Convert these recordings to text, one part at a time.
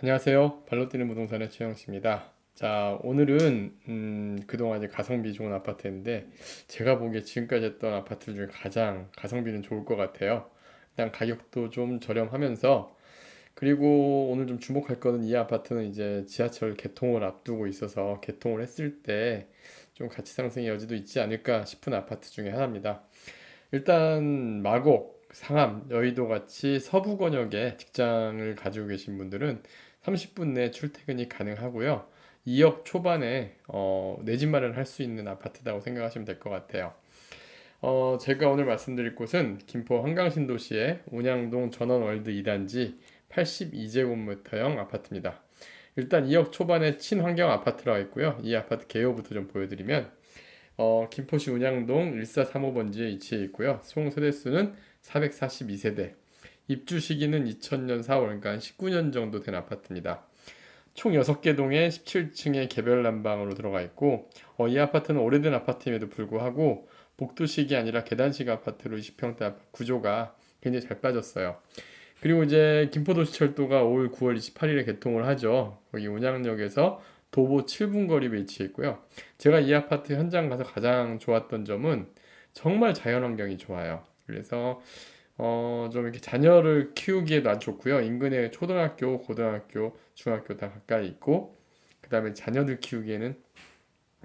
안녕하세요. 발로 뛰는 부동산의 최영씨입니다. 자, 오늘은 그동안 이제 가성비 좋은 아파트인데 제가 보기에 지금까지 했던 아파트 중에 가장 가성비는 좋을 것 같아요. 그냥 가격도 좀 저렴하면서 그리고 오늘 좀 주목할 거는 이 아파트는 이제 지하철 개통을 앞두고 있어서 개통을 했을 때 좀 가치 상승의 여지도 있지 않을까 싶은 아파트 중에 하나입니다. 일단 마곡, 상암, 여의도 같이 서부 권역에 직장을 가지고 계신 분들은 30분 내 출퇴근이 가능하고요. 2억 초반에 내 집 마련할 수 있는 아파트라고 생각하시면 될 것 같아요. 제가 오늘 말씀드릴 곳은 김포 한강신도시의 운양동 전원월드 2단지 82제곱미터형 아파트입니다. 일단 2억 초반의 친환경 아파트라고 있고요. 이 아파트 개요부터 좀 보여드리면 김포시 운양동 1435번지에 위치해 있고요. 총 세대수는 442세대. 입주 시기는 2000년 4월, 그러니까 19년 정도 된 아파트입니다. 총 6개 동에 17층의 개별 난방으로 들어가 있고, 이 아파트는 오래된 아파트임에도 불구하고 복도식이 아니라 계단식 아파트로 20평대 구조가 굉장히 잘 빠졌어요. 그리고 이제 김포도시철도가 올 9월 28일에 개통을 하죠. 거기 운양역에서 도보 7분 거리에 위치해 있고요. 제가 이 아파트 현장 가서 가장 좋았던 점은 정말 자연환경이 좋아요. 그래서 좀 이렇게 자녀를 키우기에도 아주 좋고요. 인근에 초등학교, 고등학교, 중학교 다 가까이 있고, 그 다음에 자녀들 키우기에는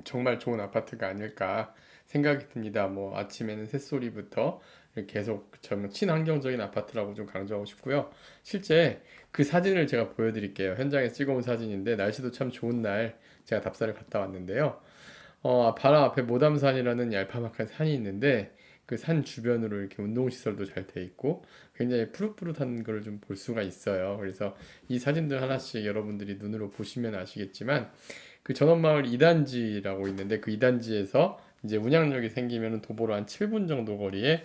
정말 좋은 아파트가 아닐까 생각이 듭니다. 뭐 아침에는 새소리부터 계속 정말 친환경적인 아파트라고 좀 강조하고 싶고요. 실제 그 사진을 제가 보여드릴게요. 현장에서 찍어온 사진인데 날씨도 참 좋은 날 제가 답사를 갔다 왔는데요. 바로 앞에 모담산이라는 얄파막한 산이 있는데 그 산 주변으로 이렇게 운동시설도 잘 돼 있고 굉장히 푸릇푸릇한 걸 좀 볼 수가 있어요. 그래서 이 사진들 하나씩 여러분들이 눈으로 보시면 아시겠지만 그 전원마을 2단지라고 있는데 그 2단지에서 이제 운양역이 생기면 도보로 한 7분 정도 거리에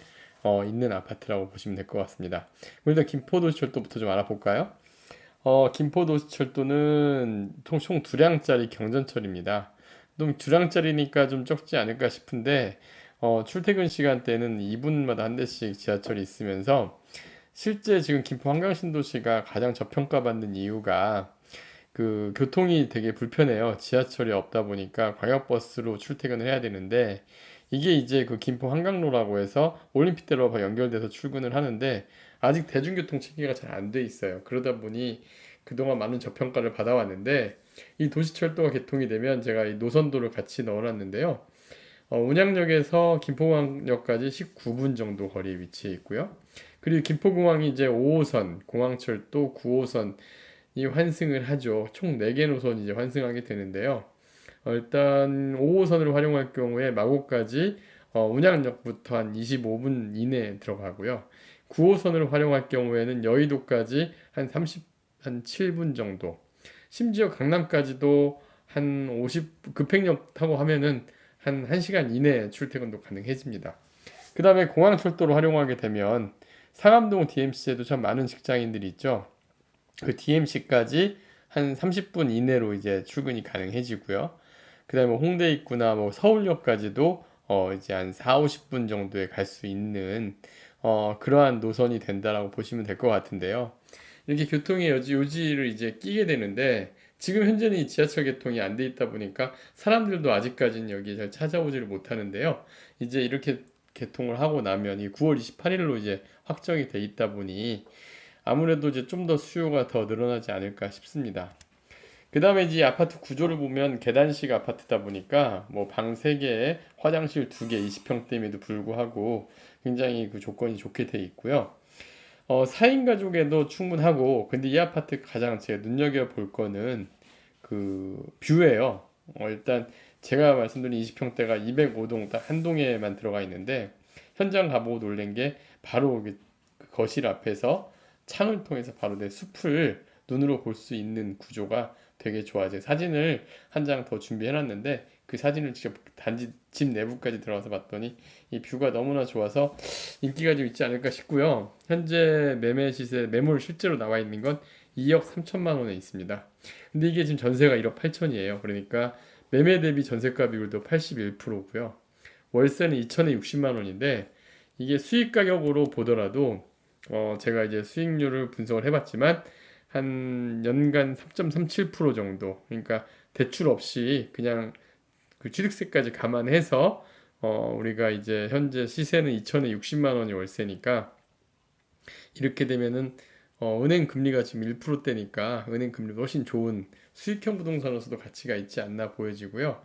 있는 아파트라고 보시면 될 것 같습니다. 일단 김포도시철도부터 좀 알아볼까요? 김포도시철도는 총 두량짜리 경전철입니다. 또 두량짜리니까 좀 적지 않을까 싶은데 출퇴근 시간대는 2분마다 한 대씩 지하철이 있으면서 실제 지금 김포 한강신도시가 가장 저평가받는 이유가 그 교통이 되게 불편해요. 지하철이 없다 보니까 광역버스로 출퇴근을 해야 되는데 이게 이제 그 김포 한강로라고 해서 올림픽대로 연결돼서 출근을 하는데 아직 대중교통 체계가 잘 안 돼 있어요. 그러다 보니 그동안 많은 저평가를 받아왔는데 이 도시철도가 개통이 되면 제가 이 노선도를 같이 넣어놨는데요. 운양역에서 김포공항역까지 19분 정도 거리에 위치해 있고요. 그리고 김포공항이 이제 5호선, 공항철도 9호선 이 환승을 하죠. 총 4개 노선이 이제 환승하게 되는데요. 일단 5호선을 활용할 경우에 마곡까지 운양역부터 한 25분 이내에 들어가고요. 9호선을 활용할 경우에는 여의도까지 한 7분 정도. 심지어 강남까지도 한 50, 급행역 타고 하면은 한 1시간 이내에 출퇴근도 가능해집니다. 그 다음에 공항철도를 활용하게 되면 상암동 DMC에도 참 많은 직장인들이 있죠. 그 DMC까지 한 30분 이내로 이제 출근이 가능해지고요. 그다음에 홍대 입구나 뭐 서울역까지도 이제 한 4, 50분 정도에 갈 수 있는 그러한 노선이 된다라고 보시면 될 것 같은데요. 이렇게 교통의 요지를 이제 끼게 되는데 지금 현재는 이 지하철 개통이 안 돼 있다 보니까 사람들도 아직까지는 여기에 잘 찾아오지를 못하는데요. 이제 이렇게 개통을 하고 나면 이 9월 28일로 이제 확정이 돼 있다 보니 아무래도 이제 좀 더 수요가 더 늘어나지 않을까 싶습니다. 그 다음에 이제 아파트 구조를 보면 계단식 아파트다 보니까 뭐 방 3개에 화장실 2개 20평대임에도 불구하고 굉장히 그 조건이 좋게 돼 있고요. 4인 가족에도 충분하고 근데 이 아파트 가장 제가 눈여겨볼 거는 그 뷰예요. 일단 제가 말씀드린 20평대가 205동 딱 한 동에만 들어가 있는데 현장 가보고 놀란 게 바로 그 거실 앞에서 창을 통해서 바로 내 숲을 눈으로 볼 수 있는 구조가 되게 좋아요. 제가 사진을 한 장 더 준비해놨는데 그 사진을 직접 단지 집 내부까지 들어가서 봤더니 이 뷰가 너무나 좋아서 인기가 좀 있지 않을까 싶고요. 현재 매매 시세 매물 실제로 나와 있는 건 2억 3천만 원에 있습니다. 근데 이게 지금 전세가 1억 8천이에요. 그러니까 매매 대비 전세가 비율도 81%고요. 월세는 2천에 60만 원인데 이게 수익 가격으로 보더라도 제가 이제 수익률을 분석을 해봤지만 한 연간 3.37% 정도. 그러니까 대출 없이 그냥 그 취득세까지 감안해서 우리가 이제 현재 시세는 2천에 60만 원이 월세니까 이렇게 되면은 은행 금리가 지금 1%대니까 은행 금리도 훨씬 좋은 수익형 부동산으로서도 가치가 있지 않나 보여지고요.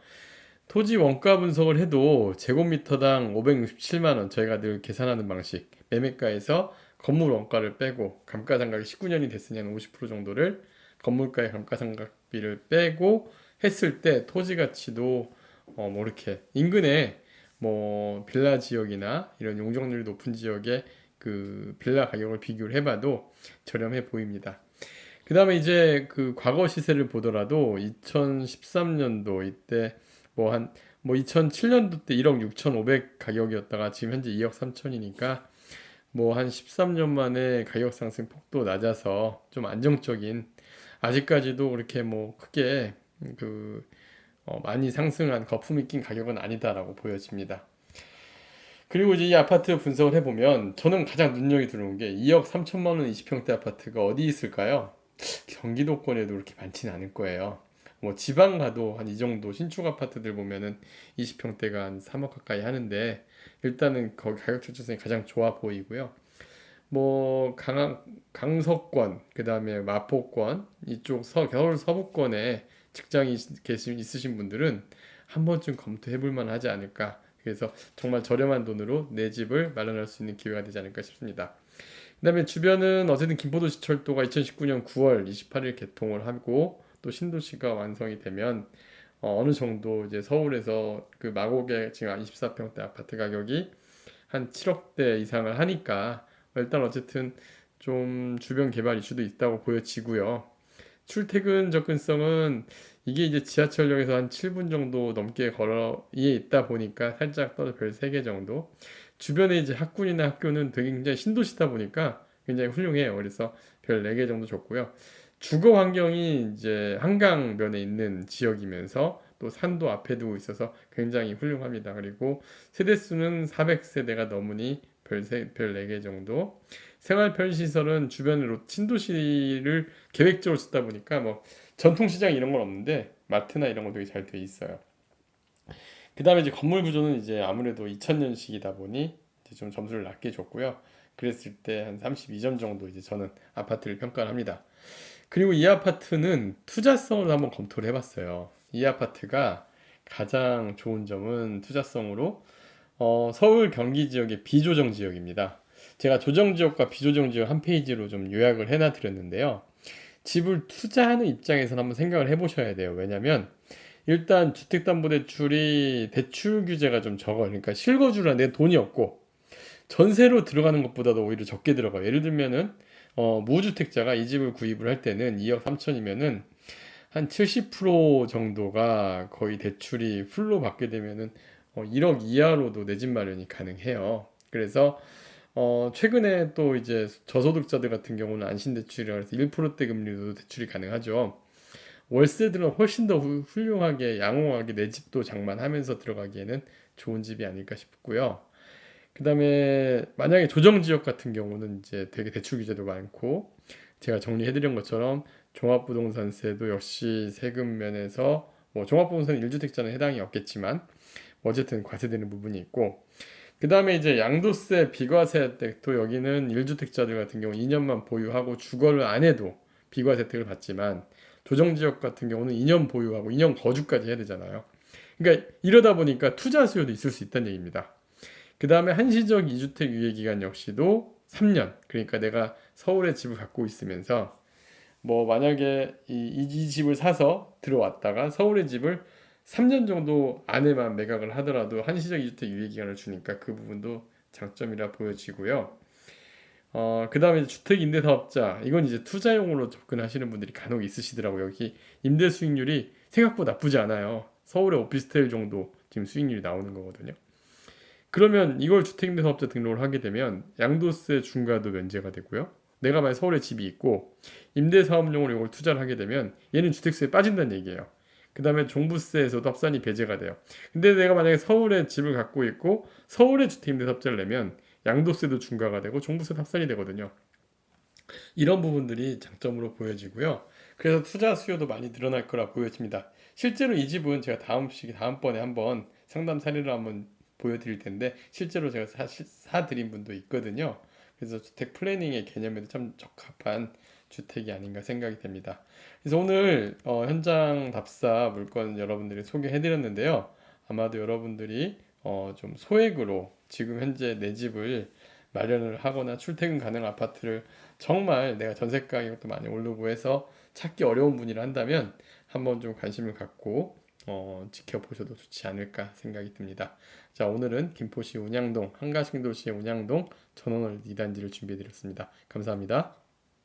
토지 원가 분석을 해도 제곱미터당 567만 원 저희가 늘 계산하는 방식 매매가에서 건물 원가를 빼고 감가상각이 19년이 됐으니 한 50% 정도를 건물가의 감가상각비를 빼고 했을 때 토지 가치도 뭐 이렇게 인근에 뭐 빌라 지역이나 이런 용적률이 높은 지역의 그 빌라 가격을 비교를 해봐도 저렴해 보입니다. 그 다음에 이제 그 과거 시세를 보더라도 2013년도 이때 뭐 2007년도 때 1억 6,500 가격이었다가 지금 현재 2억 3천이니까 뭐 한 13년 만에 가격 상승 폭도 낮아서 좀 안정적인 아직까지도 그렇게 뭐 크게 그 많이 상승한 거품이 낀 가격은 아니다라고 보여집니다. 그리고 이제 이 아파트 분석을 해보면 저는 가장 눈여겨 들어온 게 2억 3천만 원 20평대 아파트가 어디 있을까요? 경기도권에도 그렇게 많지는 않을 거예요. 뭐 지방 가도 한 이 정도 신축 아파트들 보면은 20평대가 한 3억 가까이 하는데 일단은 거기 가격 책정성이 가장 좋아 보이고요. 뭐 강서권, 그다음에 마포권 이쪽 겨울 서부권에 직장이 있으신 분들은 한 번쯤 검토해 볼 만하지 않을까. 그래서 정말 저렴한 돈으로 내 집을 마련할 수 있는 기회가 되지 않을까 싶습니다. 그다음에 주변은 어쨌든 김포도시철도가 2019년 9월 28일 개통을 하고 또 신도시가 완성이 되면 어느 정도 이제 서울에서 그 마곡의 지금 24평대 아파트 가격이 한 7억대 이상을 하니까 일단 어쨌든 좀 주변 개발 이슈도 있다고 보여지고요. 출퇴근 접근성은 이게 이제 지하철역에서 한 7분 정도 넘게 걸어 이에 있다 보니까 살짝 떠서 별 3개 정도. 주변에 이제 학군이나 학교는 되게 굉장히 신도시다 보니까 굉장히 훌륭해요. 그래서 별 4개 정도 줬고요. 주거 환경이 이제 한강변에 있는 지역이면서 또 산도 앞에 두고 있어서 굉장히 훌륭합니다. 그리고 세대수는 400세대가 넘으니 별 4개 정도. 생활 편의시설은 주변으로 신도시를 계획적으로 짓다 보니까 뭐 전통시장 이런 건 없는데 마트나 이런 거 되게 잘 돼 있어요. 그 다음에 이제 건물 구조는 이제 아무래도 2000년식이다 보니 이제 좀 점수를 낮게 줬고요. 그랬을 때 한 32점 정도 이제 저는 아파트를 평가를 합니다. 그리고 이 아파트는 투자성으로 한번 검토를 해봤어요. 이 아파트가 가장 좋은 점은 투자성으로 서울 경기 지역의 비조정 지역입니다. 제가 조정 지역과 비조정 지역 한 페이지로 좀 요약을 해놔 드렸는데요. 집을 투자하는 입장에서는 한번 생각을 해보셔야 돼요. 왜냐면 일단 주택담보대출이 대출 규제가 좀 적어요. 그러니까 실거주라 내 돈이 없고 전세로 들어가는 것보다도 오히려 적게 들어가요. 예를 들면은 무주택자가 이 집을 구입을 할 때는 2억 3천이면은 한 70% 정도가 거의 대출이 풀로 받게 되면은 1억 이하로도 내 집 마련이 가능해요. 그래서 최근에 또 이제 저소득자들 같은 경우는 안심대출이라 해서 1%대 금리로도 대출이 가능하죠. 월세들은 훨씬 더 훌륭하게 양호하게 내 집도 장만하면서 들어가기에는 좋은 집이 아닐까 싶고요. 그 다음에 만약에 조정지역 같은 경우는 이제 되게 대출 규제도 많고 제가 정리해드린 것처럼 종합부동산세도 역시 세금 면에서 뭐 종합부동산 1주택자는 해당이 없겠지만 어쨌든 과세되는 부분이 있고 그 다음에 이제 양도세, 비과세 혜택도 여기는 1주택자들 같은 경우 2년만 보유하고 주거를 안 해도 비과세 혜택을 받지만 조정지역 같은 경우는 2년 보유하고 2년 거주까지 해야 되잖아요. 그러니까 이러다 보니까 투자 수요도 있을 수 있다는 얘기입니다. 그 다음에 한시적 2주택 유예기간 역시도 3년. 그러니까 내가 서울에 집을 갖고 있으면서 뭐 만약에 이 집을 사서 들어왔다가 서울의 집을 3년 정도 안에만 매각을 하더라도 한시적 2주택 유예기간을 주니까 그 부분도 장점이라 보여지고요. 그 다음에 주택임대사업자 이건 이제 투자용으로 접근하시는 분들이 간혹 있으시더라고요. 여기 임대 수익률이 생각보다 나쁘지 않아요. 서울의 오피스텔 정도 지금 수익률이 나오는 거거든요. 그러면 이걸 주택임대사업자 등록을 하게 되면 양도세 중과도 면제가 되고요. 내가 만약 서울에 집이 있고 임대사업용으로 이걸 투자를 하게 되면 얘는 주택세에 빠진다는 얘기예요. 그 다음에 종부세에서도 합산이 배제가 돼요. 근데 내가 만약에 서울에 집을 갖고 있고 서울에 주택임대사업자를 내면 양도세도 중과가 되고 종부세도 합산이 되거든요. 이런 부분들이 장점으로 보여지고요. 그래서 투자 수요도 많이 늘어날 거라 보여집니다. 실제로 이 집은 제가 다음번에 한번 상담 사례를 한번 보여드릴 텐데, 실제로 제가 사드린 분도 있거든요. 그래서 주택 플래닝의 개념에도 참 적합한 주택이 아닌가 생각이 됩니다. 그래서 오늘 현장 답사 물건 여러분들이 소개해드렸는데요. 아마도 여러분들이 좀 소액으로 지금 현재 내 집을 마련을 하거나 출퇴근 가능 아파트를 정말 내가 전세 가격도 많이 오르고 해서 찾기 어려운 분이라 한다면 한번 좀 관심을 갖고 지켜보셔도 좋지 않을까 생각이 듭니다. 자, 오늘은 김포시 운양동, 한가신도시의 운양동 전원월 2단지를 준비해 드렸습니다. 감사합니다.